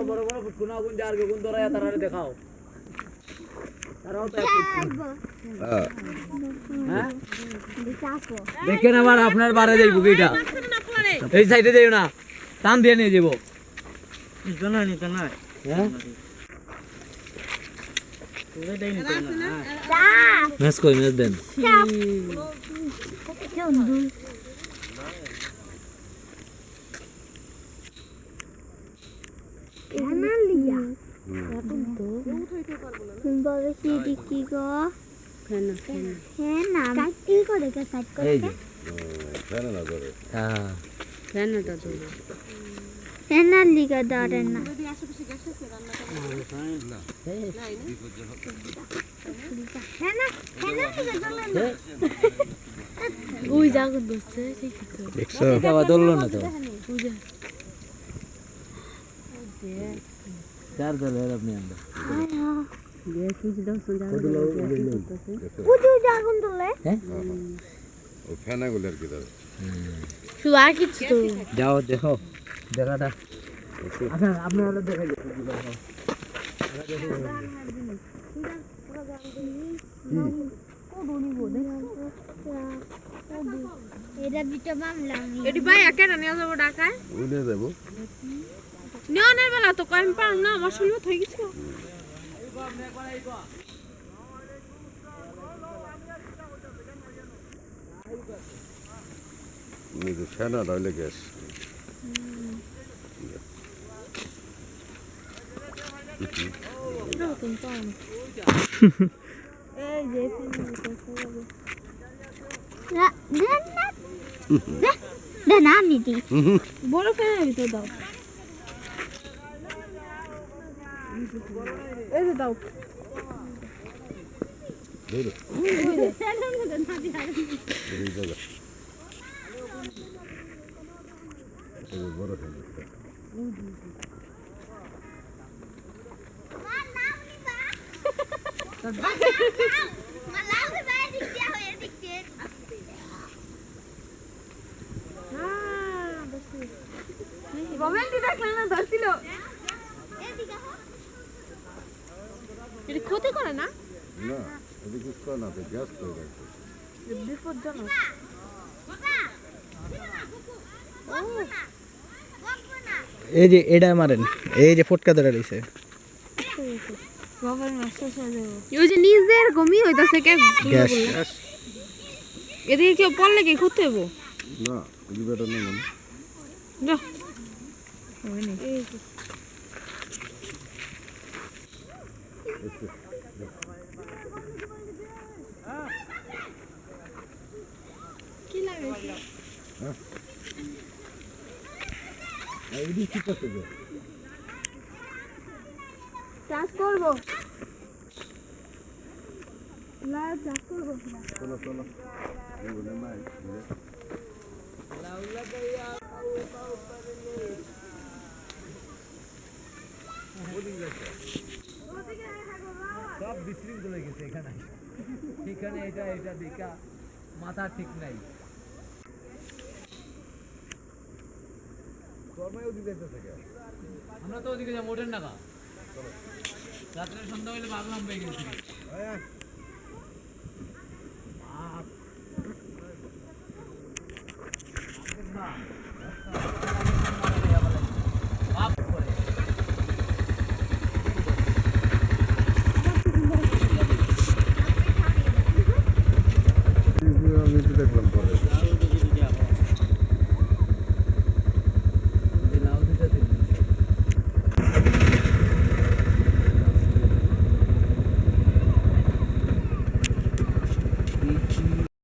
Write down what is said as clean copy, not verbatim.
বড় বড় ফুটকুনা গুন যার গুন ধরা তারা দেখাও তারাও তো হ্যাঁ দেখেন আবার আপনার বারে যাইব কিটা এই সাইডে যাইও না টান দিয়ে নিয়ে যাব নিতো না হ্যাঁ মেস কই মেস দেন ওই জায়গা বসছে দেখছো বাবা দললো না তো চার দলে আপনি আমরা ও ফেনাগুলো আর কি দাও শুধু আর কিছু তো যাও দেখো দেখাটা আচ্ছা আপনি হলো দেখাই এটি ভাই একা নিয়ে যাবো ঢাকায় উড়ে যাবো নিয়নের বেলা তো কম পার না আমার শুনবো হয়ে গেছে নিজে ফেনা রইলে গ্যাস বড় ফেলে ভিতরে দাও এই যে দাও বড় ফেনা ক্ষতি করে না না এটা কিছু করে না গ্যাস করে রাখছে বিপজ্জনক এই যে এটা মারেন এই যে ফটকা ধরে রইছে ওই যে নিজের গমি হইতাছে কে গ্যাস এদিকে কেউ পড়লে কি করতে হবো না এই বেটা না মানে না কি লাগে এই ঠিক আছে গো চাষ করবো লাভ চাষ করবো চলো চলো এই বলে মাই সব বিশৃঙ্খল হয়ে গেছে এখানে এখানে এটা দেখা মাথা ঠিক নাই আমরা তো ওদিকে যাবো ওঠেন না রাত্রে সন্ধ্যা হইলে ভাবলাম পেয়ে গেছি